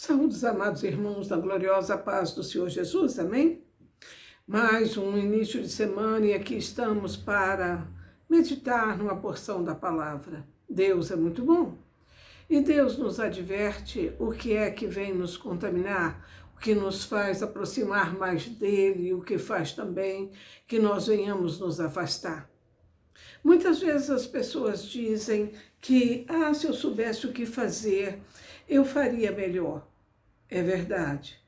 Saúdes, amados irmãos, da gloriosa paz do Senhor Jesus, amém? Mais um início de semana e aqui estamos para meditar numa porção da palavra. Deus é muito bom e Deus nos adverte o que é que vem nos contaminar, o que nos faz aproximar mais dele e o que faz também que nós venhamos nos afastar. Muitas vezes as pessoas dizem que, se eu soubesse o que fazer, eu faria melhor. É verdade.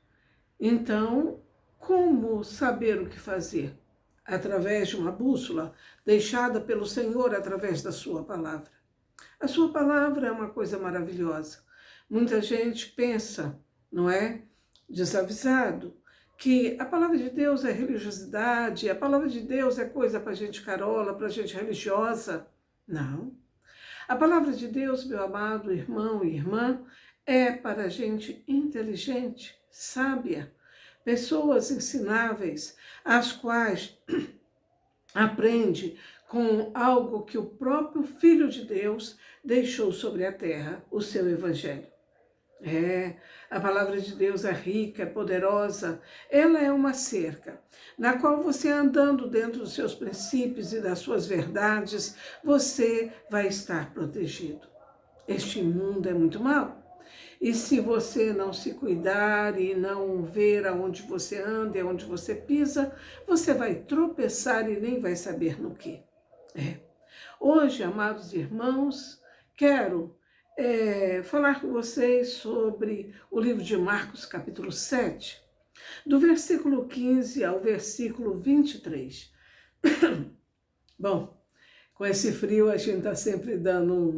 Então, como saber o que fazer? Através de uma bússola deixada pelo Senhor através da sua palavra. A sua palavra é uma coisa maravilhosa. Muita gente pensa, não é? Desavisado, que a palavra de Deus é religiosidade, a palavra de Deus é coisa para gente carola, para gente religiosa. Não. A palavra de Deus, meu amado irmão e irmã, é para gente inteligente, sábia, pessoas ensináveis, as quais aprende com algo que o próprio Filho de Deus deixou sobre a terra, o seu Evangelho. A palavra de Deus é rica, é poderosa, ela é uma cerca, na qual você andando dentro dos seus princípios e das suas verdades, você vai estar protegido. Este mundo é muito mau, e se você não se cuidar e não ver aonde você anda e aonde você pisa, você vai tropeçar e nem vai saber no que. Hoje, amados irmãos, quero falar com vocês sobre o livro de Marcos, capítulo 7, do versículo 15 ao versículo 23. Bom, com esse frio a gente está sempre dando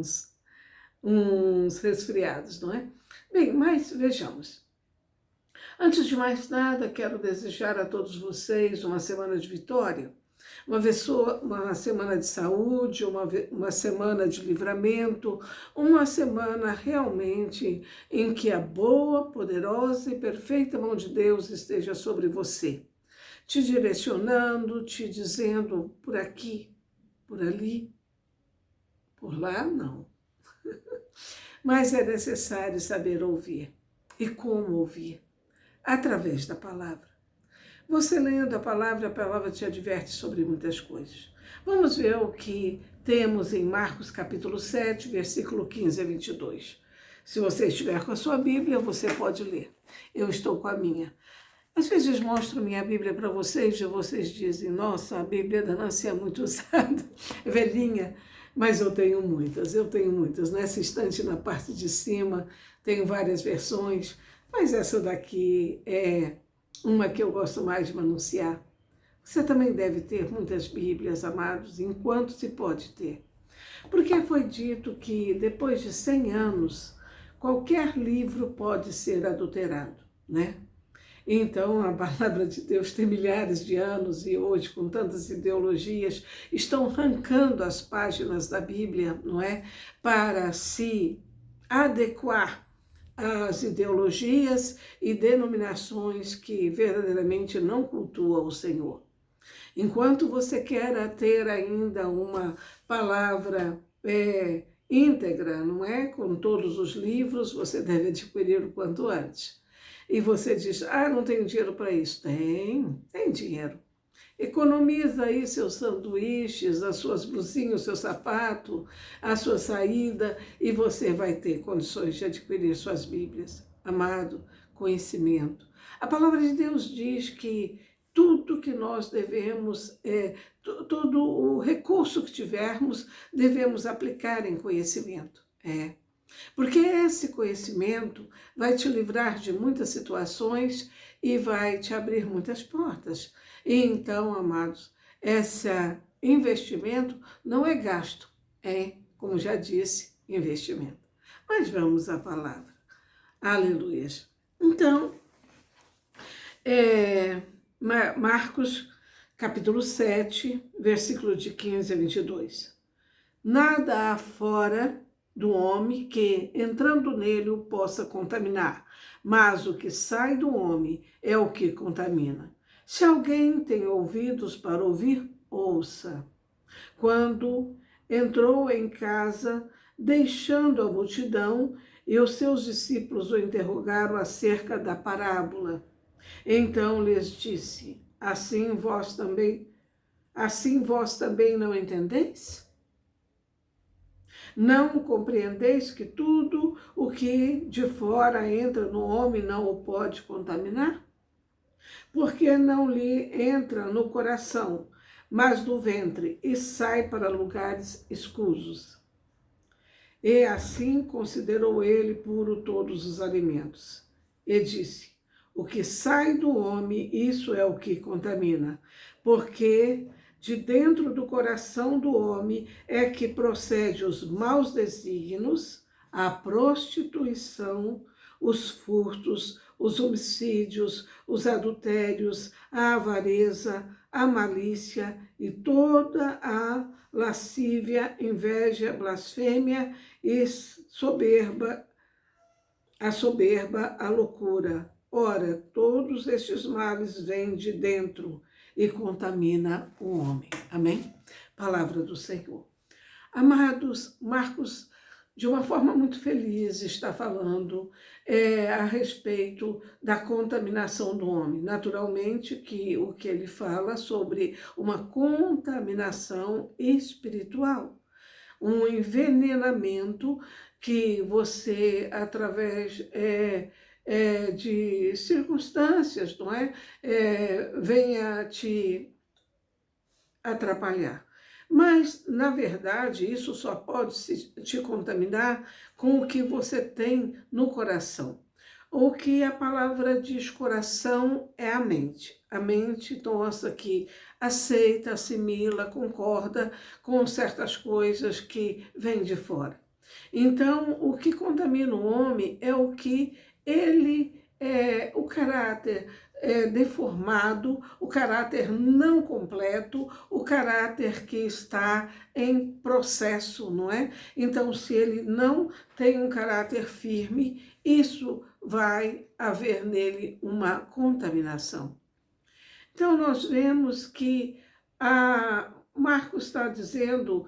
uns resfriados, não é? Bem, mas vejamos. Antes de mais nada, quero desejar a todos vocês uma semana de vitória, uma semana de saúde, uma semana de livramento, uma semana realmente em que a boa, poderosa e perfeita mão de Deus esteja sobre você, te direcionando, te dizendo por aqui, por ali, por lá, não. Mas é necessário saber ouvir. E como ouvir? Através da palavra. Você lendo a palavra te adverte sobre muitas coisas. Vamos ver o que temos em Marcos capítulo 7, versículo 15 a 22. Se você estiver com a sua Bíblia, você pode ler. Eu estou com a minha. Às vezes mostro minha Bíblia para vocês e vocês dizem, nossa, a Bíblia da Nancy é muito usada, velhinha. Mas eu tenho muitas. Nessa estante, na parte de cima, tenho várias versões, mas essa daqui é uma que eu gosto mais de manunciar. Você também deve ter muitas Bíblias, amados, enquanto se pode ter. Porque foi dito que depois de 100 anos, qualquer livro pode ser adulterado, né? Então, a palavra de Deus tem milhares de anos e hoje, com tantas ideologias, estão arrancando as páginas da Bíblia, não é? Para se adequar às ideologias e denominações que verdadeiramente não cultuam o Senhor. Enquanto você quer ter ainda uma palavra íntegra, não é? Com todos os livros, você deve adquirir o quanto antes. E você diz, não tenho dinheiro para isso. Tem dinheiro. Economiza aí seus sanduíches, as suas blusinhas, o seu sapato, a sua saída, e você vai ter condições de adquirir suas Bíblias. Amado, conhecimento. A palavra de Deus diz que tudo que nós devemos, todo o recurso que tivermos, devemos aplicar em conhecimento. Porque esse conhecimento vai te livrar de muitas situações e vai te abrir muitas portas. E então, amados, esse investimento não é gasto, como já disse, investimento. Mas vamos à palavra. Aleluia. Então, Marcos, capítulo 7, versículo de 15 a 22. Nada há fora do homem que, entrando nele, o possa contaminar, mas o que sai do homem é o que contamina. Se alguém tem ouvidos para ouvir, ouça. Quando entrou em casa, deixando a multidão, e os seus discípulos o interrogaram acerca da parábola. Então lhes disse: assim vós também não entendeis? Não compreendeis que tudo o que de fora entra no homem não o pode contaminar? Porque não lhe entra no coração, mas do ventre, e sai para lugares escusos. E assim considerou ele puro todos os alimentos. E disse: o que sai do homem, isso é o que contamina, porque de dentro do coração do homem é que procede os maus desígnios, a prostituição, os furtos, os homicídios, os adultérios, a avareza, a malícia e toda a lascívia, inveja, blasfêmia e soberba, a loucura. Ora, todos estes males vêm de dentro e contamina o homem. Amém? Palavra do Senhor. Amados, Marcos, de uma forma muito feliz, está falando a respeito da contaminação do homem. Naturalmente que o que ele fala sobre uma contaminação espiritual, um envenenamento que você, através de circunstâncias, não é? Venha te atrapalhar. Mas, na verdade, isso só pode te contaminar com o que você tem no coração. O que a palavra diz coração é a mente. A mente nossa que aceita, assimila, concorda com certas coisas que vêm de fora. Então, o que contamina o homem é o que ele o caráter deformado, o caráter não completo, o caráter que está em processo, não é? Então, se ele não tem um caráter firme, isso vai haver nele uma contaminação. Então, nós vemos que Marcos está dizendo,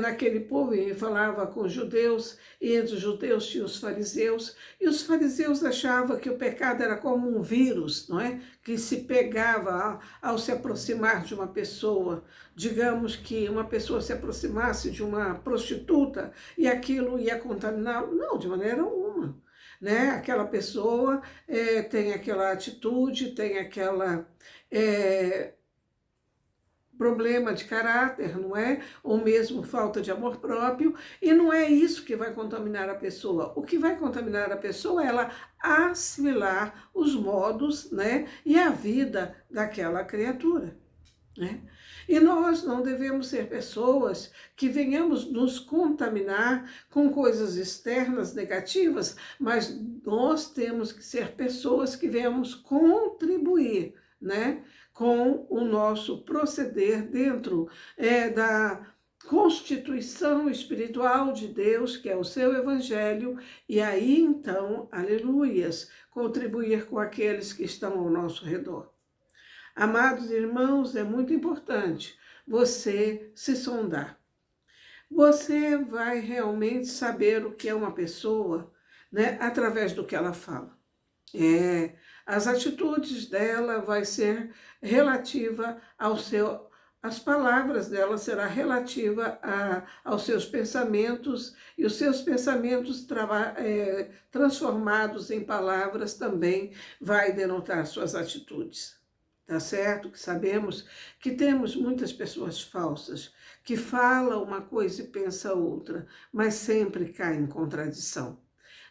naquele povo, ele falava com os judeus, e entre os judeus tinha os fariseus, e os fariseus achavam que o pecado era como um vírus, não é? Que se pegava ao se aproximar de uma pessoa. Digamos que uma pessoa se aproximasse de uma prostituta e aquilo ia contaminá-lo. Não, de maneira alguma. Né? Aquela pessoa tem aquela atitude, tem aquela problema de caráter, não é? Ou mesmo falta de amor próprio, e não é isso que vai contaminar a pessoa. O que vai contaminar a pessoa é ela assimilar os modos, né? E a vida daquela criatura, né? E nós não devemos ser pessoas que venhamos nos contaminar com coisas externas negativas, mas nós temos que ser pessoas que venhamos contribuir, né, com o nosso proceder dentro da constituição espiritual de Deus, que é o seu evangelho, e aí então, aleluias, contribuir com aqueles que estão ao nosso redor. Amados irmãos, é muito importante você se sondar. Você vai realmente saber o que é uma pessoa, né, através do que ela fala. As atitudes dela vai ser relativa as palavras dela será relativa aos seus pensamentos, e os seus pensamentos transformados em palavras também vai denotar suas atitudes. Tá certo? Que sabemos que temos muitas pessoas falsas, que falam uma coisa e pensam outra, mas sempre caem em contradição.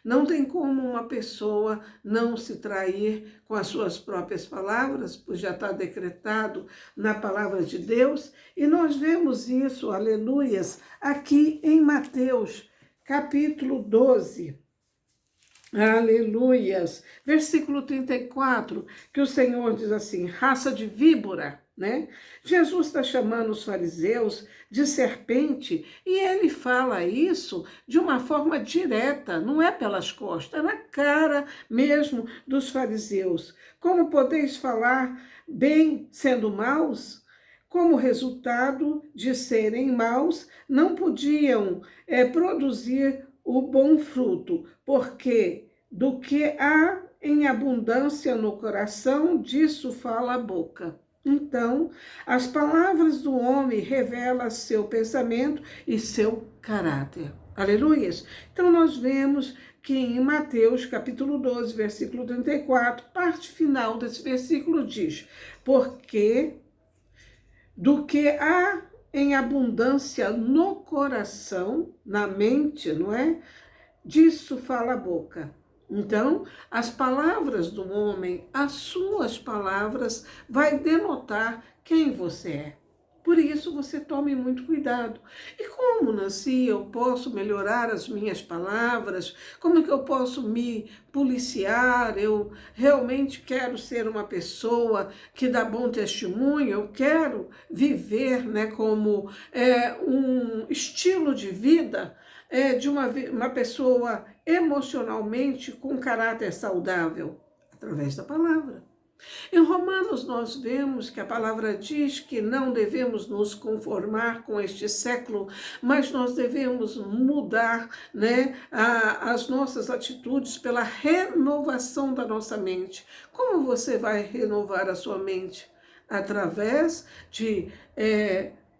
Não tem como uma pessoa não se trair com as suas próprias palavras, pois já está decretado na palavra de Deus, e nós vemos isso, aleluias, aqui em Mateus, capítulo 12. Aleluias. Versículo 34, que o Senhor diz assim, raça de víbora, né? Jesus está chamando os fariseus de serpente e ele fala isso de uma forma direta, não é pelas costas, é na cara mesmo dos fariseus. Como podeis falar bem sendo maus? como resultado de serem maus, não podiam produzir o bom fruto, porque do que há em abundância no coração, disso fala a boca. Então, as palavras do homem revelam seu pensamento e seu caráter. Aleluias! Então, nós vemos que em Mateus, capítulo 12, versículo 34, parte final desse versículo diz: porque do que há em abundância no coração, na mente, não é? Disso fala a boca. Então, as palavras do homem, as suas palavras, vai denotar quem você é. Por isso, você tome muito cuidado. E como, Nancy, eu posso melhorar as minhas palavras? Como é que eu posso me policiar? Eu realmente quero ser uma pessoa que dá bom testemunho, eu quero viver, né, como um estilo de vida de uma pessoa emocionalmente com caráter saudável, através da palavra. Em Romanos, nós vemos que a palavra diz que não devemos nos conformar com este século, mas nós devemos mudar, né, as nossas atitudes pela renovação da nossa mente. Como você vai renovar a sua mente? Através de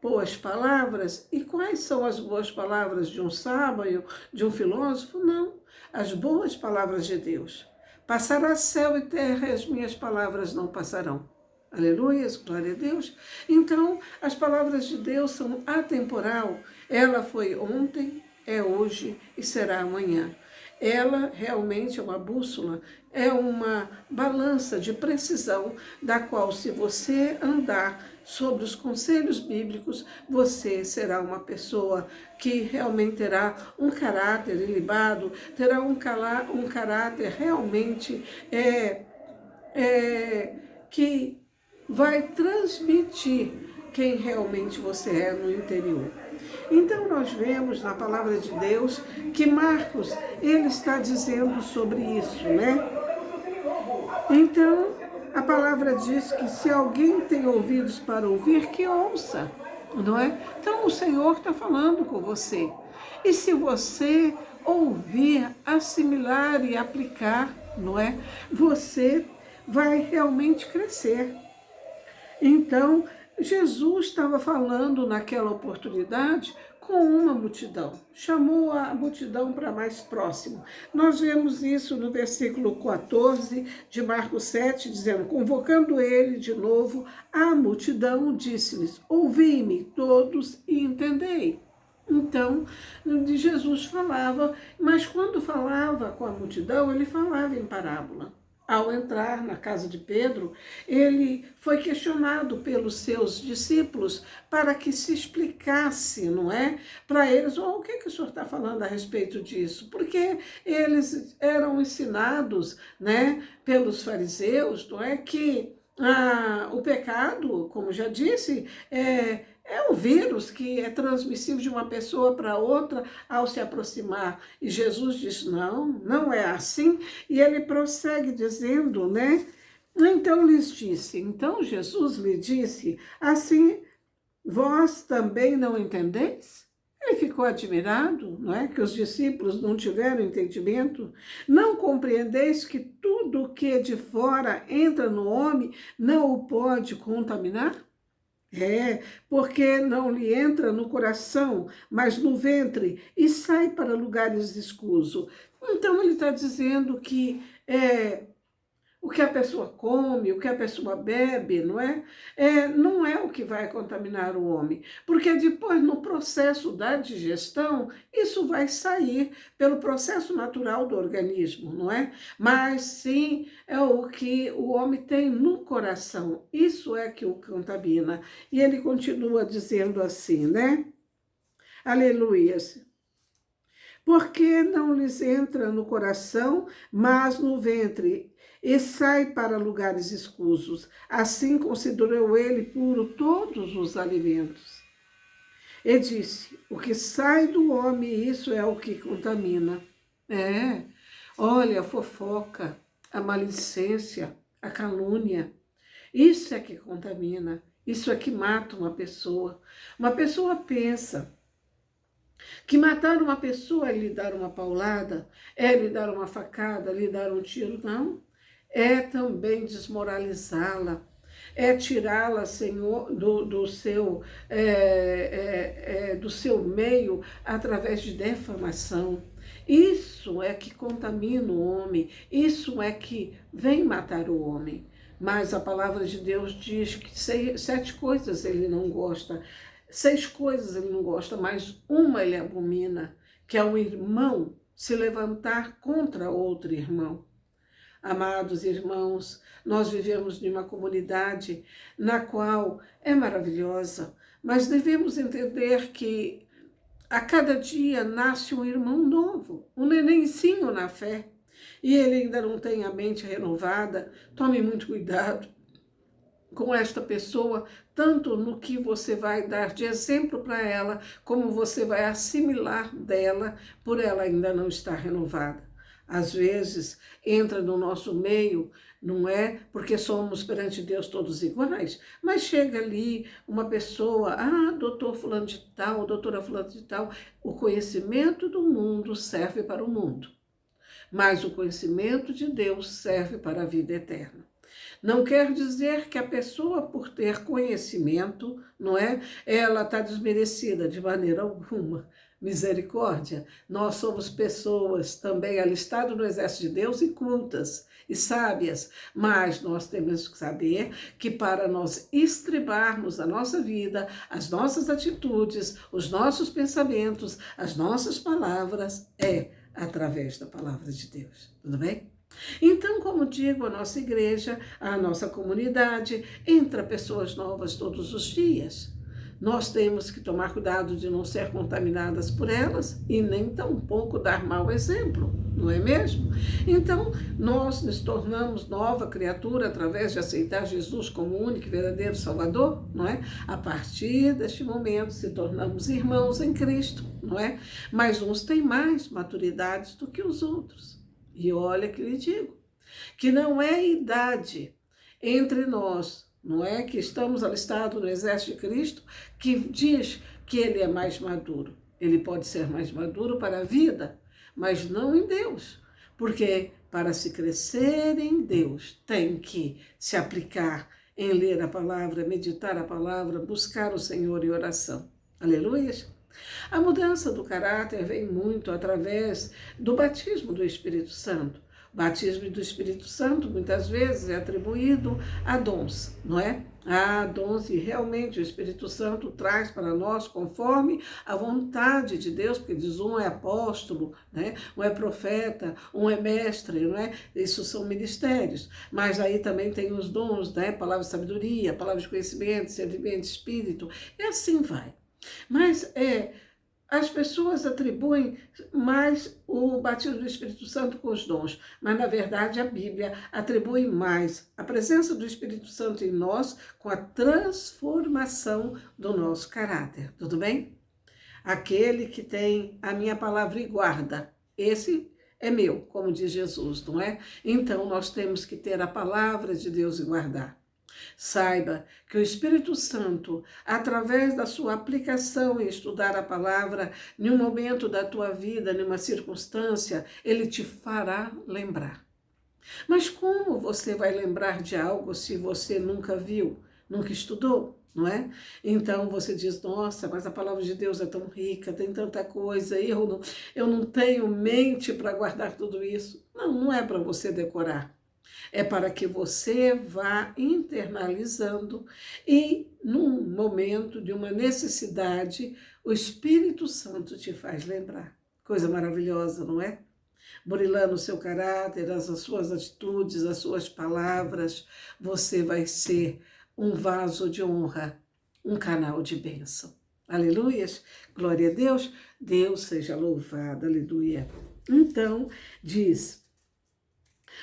boas palavras. E quais são as boas palavras de um sábio, de um filósofo? Não, as boas palavras de Deus. Passará céu e terra e as minhas palavras não passarão. Aleluias, glória a Deus. Então, as palavras de Deus são atemporal. Ela foi ontem, é hoje e será amanhã. Ela realmente é uma bússola, é uma balança de precisão, da qual, se você andar sobre os conselhos bíblicos, você será uma pessoa que realmente terá um caráter ilibado, terá um caráter realmente que vai transmitir quem realmente você é no interior. Então, nós vemos na palavra de Deus que Marcos, ele está dizendo sobre isso, né? Então, a palavra diz que se alguém tem ouvidos para ouvir, que ouça, não é? Então, o Senhor está falando com você. E se você ouvir, assimilar e aplicar, não é? Você vai realmente crescer. Então, Jesus estava falando naquela oportunidade com uma multidão, chamou a multidão para mais próximo. Nós vemos isso no versículo 14 de Marcos 7, dizendo: convocando ele de novo a multidão, disse-lhes: ouvi-me todos e entendei. Então, Jesus falava, mas quando falava com a multidão, ele falava em parábola. Ao entrar na casa de Pedro, ele foi questionado pelos seus discípulos para que se explicasse, não é? Para eles, o que o senhor está falando a respeito disso? Porque eles eram ensinados, né, pelos fariseus, não é? Que o pecado, como já disse, é o vírus que é transmissível de uma pessoa para outra ao se aproximar. E Jesus diz: não, não é assim. E ele prossegue dizendo, né? Então lhes disse, então Jesus lhe disse, assim vós também não entendeis? Ele ficou admirado, não é? Que os discípulos não tiveram entendimento. Não compreendeis que tudo que de fora entra no homem não o pode contaminar? Porque não lhe entra no coração, mas no ventre, e sai para lugares escusos. Então, ele está dizendo que o que a pessoa come, o que a pessoa bebe, não é o que vai contaminar o homem. Porque depois, no processo da digestão, isso vai sair pelo processo natural do organismo, não é? Mas sim, é o que o homem tem no coração. Isso é que o contamina. E ele continua dizendo assim, né? Aleluias. Porque não lhes entra no coração, mas no ventre, e sai para lugares escusos. Assim considerou ele puro todos os alimentos. E disse: o que sai do homem, isso é o que contamina. Olha, a fofoca, a maledicência, a calúnia, isso é que contamina. Isso é que mata uma pessoa. Uma pessoa pensa que matar uma pessoa é lhe dar uma paulada, é lhe dar uma facada, lhe dar um tiro. Não. É também desmoralizá-la, é tirá-la, Senhor, do seu meio através de defamação. Isso é que contamina o homem, isso é que vem matar o homem. Mas a palavra de Deus diz que 7 coisas ele não gosta, 6 coisas ele não gosta, mas uma ele abomina, que é um irmão se levantar contra outro irmão. Amados irmãos, nós vivemos em uma comunidade na qual é maravilhosa, mas devemos entender que a cada dia nasce um irmão novo, um nenenzinho na fé, e ele ainda não tem a mente renovada. Tome muito cuidado com esta pessoa, tanto no que você vai dar de exemplo para ela, como você vai assimilar dela, por ela ainda não estar renovada. Às vezes, entra no nosso meio, não é porque somos perante Deus todos iguais, mas chega ali uma pessoa, doutor fulano de tal, doutora fulano de tal, o conhecimento do mundo serve para o mundo, mas o conhecimento de Deus serve para a vida eterna. Não quer dizer que a pessoa, por ter conhecimento, não é, ela está desmerecida de maneira alguma. Misericórdia, nós somos pessoas também alistadas no exército de Deus e cultas e sábias, mas nós temos que saber que para nós estribarmos a nossa vida, as nossas atitudes, os nossos pensamentos, as nossas palavras, é através da palavra de Deus, tudo bem? Então, como digo, a nossa igreja, a nossa comunidade, entra pessoas novas todos os dias. Nós temos que tomar cuidado de não ser contaminadas por elas e nem tampouco dar mau exemplo, não é mesmo? Então, nós nos tornamos nova criatura através de aceitar Jesus como único e verdadeiro Salvador, não é? A partir deste momento, se tornamos irmãos em Cristo, não é? Mas uns têm mais maturidade do que os outros. E olha que lhe digo, que não é idade entre nós, não é que estamos alistados no exército de Cristo, que diz que ele é mais maduro. Ele pode ser mais maduro para a vida, mas não em Deus. Porque para se crescer em Deus, tem que se aplicar em ler a palavra, meditar a palavra, buscar o Senhor em oração. Aleluia! A mudança do caráter vem muito através do batismo do Espírito Santo. O batismo do Espírito Santo muitas vezes é atribuído a dons, não é? A dons, e realmente o Espírito Santo traz para nós conforme a vontade de Deus, porque diz um é apóstolo, né? Um é profeta, um é mestre, não é? Isso são ministérios. Mas aí também tem os dons, né? Palavra de sabedoria, palavra de conhecimento, discernimento de espírito, e assim vai. Mas as pessoas atribuem mais o batismo do Espírito Santo com os dons, mas na verdade a Bíblia atribui mais a presença do Espírito Santo em nós com a transformação do nosso caráter, tudo bem? Aquele que tem a minha palavra e guarda, esse é meu, como diz Jesus, não é? Então nós temos que ter a palavra de Deus e guardar. Saiba que o Espírito Santo, através da sua aplicação em estudar a palavra, em um momento da tua vida, em uma circunstância, ele te fará lembrar. Mas como você vai lembrar de algo se você nunca viu, nunca estudou, não é? Então você diz, nossa, mas a palavra de Deus é tão rica, tem tanta coisa, eu não tenho mente para guardar tudo isso. Não é para você decorar. É para que você vá internalizando e, num momento de uma necessidade, o Espírito Santo te faz lembrar. Coisa maravilhosa, não é? Burilando o seu caráter, as suas atitudes, as suas palavras, você vai ser um vaso de honra, um canal de bênção. Aleluias! Glória a Deus! Deus seja louvado, aleluia! Então, diz...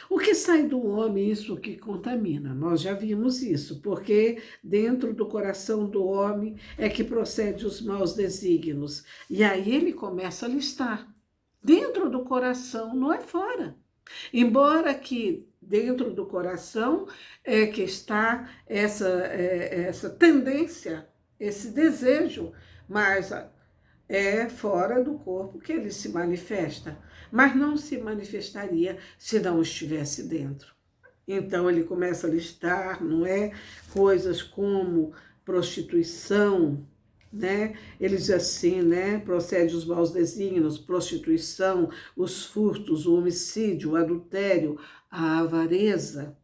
O que sai do homem, isso que contamina. Nós já vimos isso, porque dentro do coração do homem é que procede os maus desígnios. E aí ele começa a listar. Dentro do coração, não é fora. Embora que dentro do coração é que está essa tendência, esse desejo, mas é fora do corpo que ele se manifesta, mas não se manifestaria se não estivesse dentro. Então ele começa a listar, não é? Coisas como prostituição, né? Ele diz assim, né? Procede os maus desígnios, prostituição, os furtos, o homicídio, o adultério, a avareza,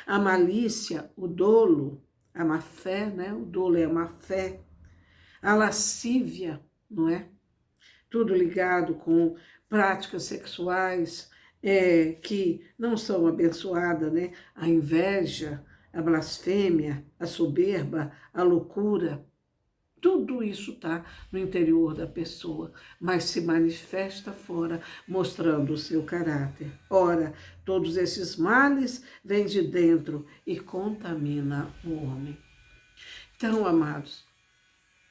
a malícia, o dolo, a má fé, né? O dolo é a má fé, a lascívia, não é? Tudo ligado com práticas sexuais que não são abençoadas, né? A inveja, a blasfêmia, a soberba, a loucura. Tudo isso está no interior da pessoa, mas se manifesta fora, mostrando o seu caráter. Ora, todos esses males vêm de dentro e contamina o homem. Então, amados,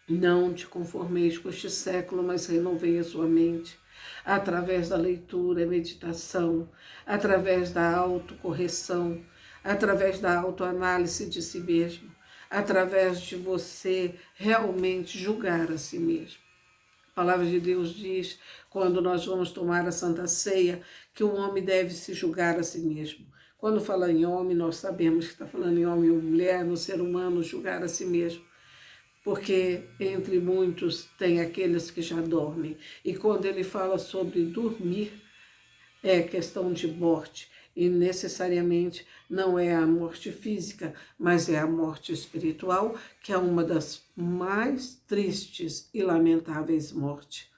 não te conformeis com este século, mas renovei a sua mente, através da leitura e meditação, através da autocorreção, através da autoanálise de si mesmo, através de você realmente julgar a si mesmo. A palavra de Deus diz, quando nós vamos tomar a Santa Ceia, que o homem deve se julgar a si mesmo. Quando fala em homem, nós sabemos que está falando em homem ou mulher, no ser humano, julgar a si mesmo. Porque entre muitos tem aqueles que já dormem. E quando ele fala sobre dormir, é questão de morte. E necessariamente não é a morte física, mas é a morte espiritual, que é uma das mais tristes e lamentáveis mortes.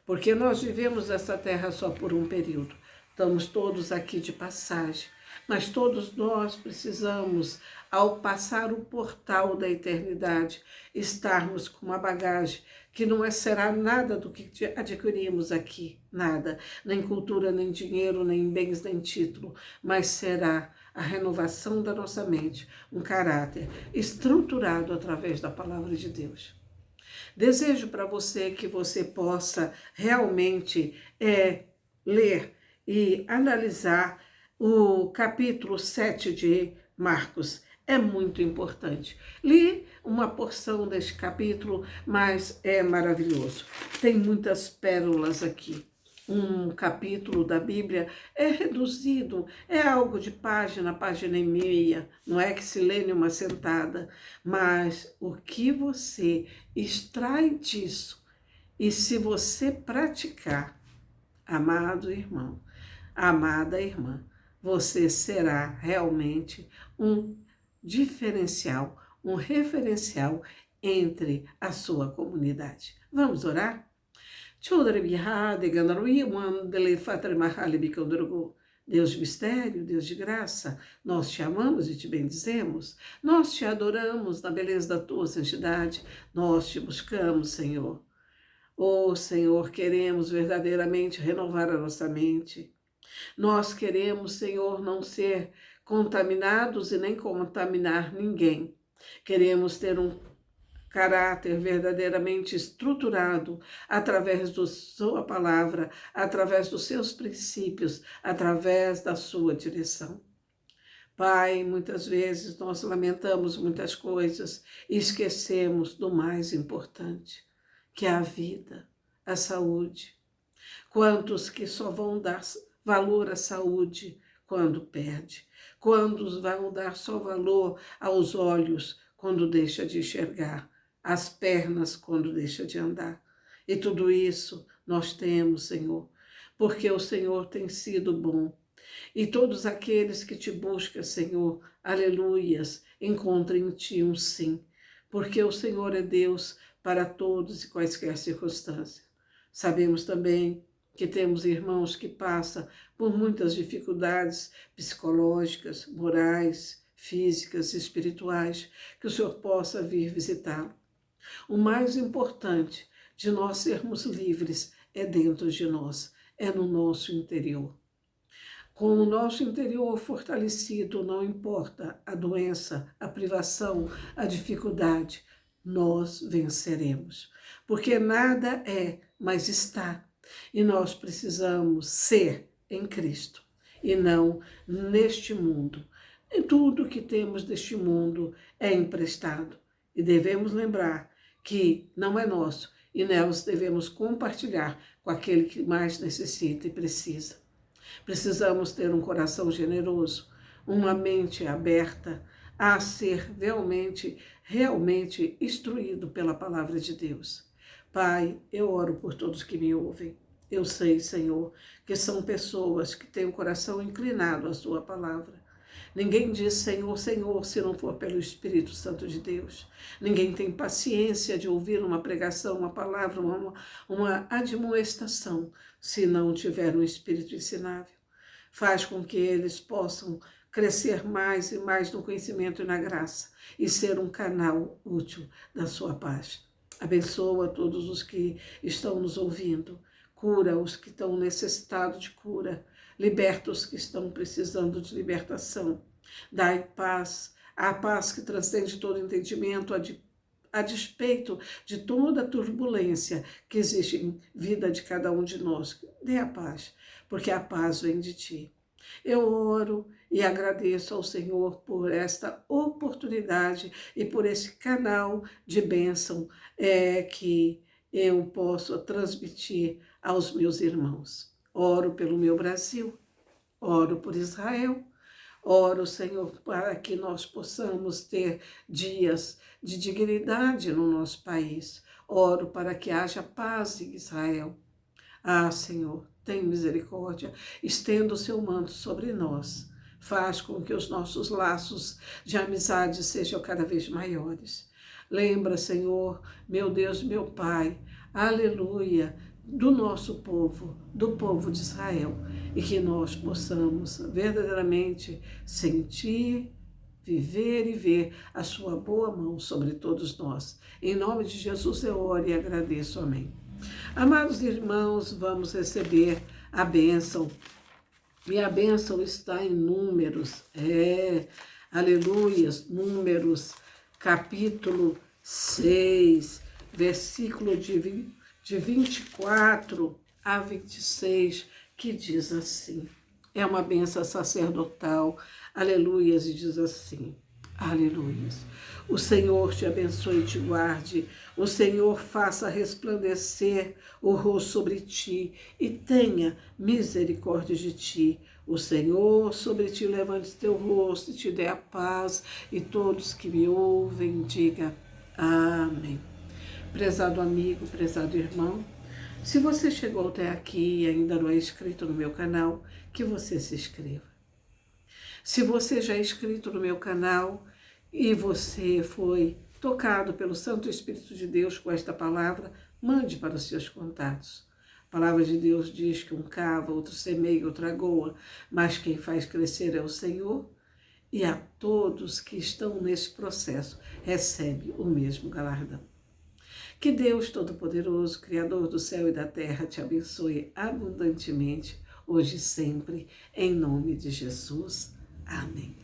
Porque nós vivemos essa terra só por um período. Estamos todos aqui de passagem. Mas todos nós precisamos, ao passar o portal da eternidade, estarmos com uma bagagem que não será nada do que adquirimos aqui, nada, nem cultura, nem dinheiro, nem bens, nem título, mas será a renovação da nossa mente, um caráter estruturado através da palavra de Deus. Desejo para você que você possa realmente ler e analisar o capítulo 7 de Marcos. É muito importante. Li uma porção deste capítulo, mas é maravilhoso. Tem muitas pérolas aqui. Um capítulo da Bíblia é reduzido, é algo de página e meia, não é que se lê em uma sentada, mas o que você extrai disso, e se você praticar, amado irmão, amada irmã, você será realmente um diferencial, um referencial entre a sua comunidade. Vamos orar? Deus de mistério, Deus de graça, nós te amamos e te bendizemos, nós te adoramos na beleza da tua santidade, nós te buscamos, Senhor. Oh, Senhor, queremos verdadeiramente renovar a nossa mente. Nós queremos, Senhor, não ser contaminados e nem contaminar ninguém. Queremos ter um caráter verdadeiramente estruturado através da sua palavra, através dos seus princípios, através da sua direção. Pai, muitas vezes nós lamentamos muitas coisas e esquecemos do mais importante, que é a vida, a saúde. Quantos que só vão dar valor à saúde quando perde? Quantos vão dar só valor aos olhos quando deixa de enxergar? As pernas quando deixa de andar. E tudo isso nós temos, Senhor, porque o Senhor tem sido bom. E todos aqueles que te buscam, Senhor, aleluias, encontrem em ti um sim, porque o Senhor é Deus para todos e quaisquer circunstâncias. Sabemos também que temos irmãos que passam por muitas dificuldades psicológicas, morais, físicas, espirituais, que o Senhor possa vir visitá-lo. O mais importante de nós sermos livres é dentro de nós, é no nosso interior. Com o nosso interior fortalecido, não importa a doença, a privação, a dificuldade, nós venceremos. Porque nada é, mas está. E nós precisamos ser em Cristo e não neste mundo. E tudo que temos deste mundo é emprestado e devemos lembrar que não é nosso e nós devemos compartilhar com aquele que mais necessita e precisa. Precisamos ter um coração generoso, uma mente aberta a ser realmente instruído pela palavra de Deus. Pai, eu oro por todos que me ouvem. Eu sei, Senhor, que são pessoas que têm o coração inclinado à sua palavra. Ninguém diz Senhor, Senhor, se não for pelo Espírito Santo de Deus. Ninguém tem paciência de ouvir uma pregação, uma palavra, uma admoestação, se não tiver um Espírito ensinável. Faz com que eles possam crescer mais e mais no conhecimento e na graça e ser um canal útil da sua paz. Abençoa todos os que estão nos ouvindo. Cura os que estão necessitados de cura. Liberta os que estão precisando de libertação. Dai paz, a paz que transcende todo entendimento, a despeito de toda a turbulência que existe em vida de cada um de nós. Dê a paz, porque a paz vem de ti. Eu oro e agradeço ao Senhor por esta oportunidade e por esse canal de bênção que eu posso transmitir aos meus irmãos. Oro pelo meu Brasil, oro por Israel, oro, Senhor, para que nós possamos ter dias de dignidade no nosso país. Oro para que haja paz em Israel. Ah, Senhor, tem misericórdia, estenda o seu manto sobre nós. Faz com que os nossos laços de amizade sejam cada vez maiores. Lembra, Senhor, meu Deus, meu Pai, aleluia, do nosso povo, do povo de Israel, e que nós possamos verdadeiramente sentir, viver e ver a sua boa mão sobre todos nós. Em nome de Jesus eu oro e agradeço. Amém. Amados irmãos, vamos receber a bênção. E a bênção está em Números. Aleluias, Números, capítulo 6, versículo de 24 a 26, que diz assim. É uma bênção sacerdotal, aleluias, e diz assim, aleluias. O Senhor te abençoe e te guarde, o Senhor faça resplandecer o rosto sobre ti e tenha misericórdia de ti. O Senhor sobre ti levante teu rosto e te dê a paz, e todos que me ouvem digam amém. Prezado amigo, prezado irmão, se você chegou até aqui e ainda não é inscrito no meu canal, que você se inscreva. Se você já é inscrito no meu canal e você foi tocado pelo Santo Espírito de Deus com esta palavra, mande para os seus contatos. A palavra de Deus diz que um cava, outro semeia, outro agoa, mas quem faz crescer é o Senhor, e a todos que estão nesse processo recebe o mesmo galardão. Que Deus Todo-Poderoso, Criador do céu e da terra, te abençoe abundantemente, hoje e sempre, em nome de Jesus. Amém.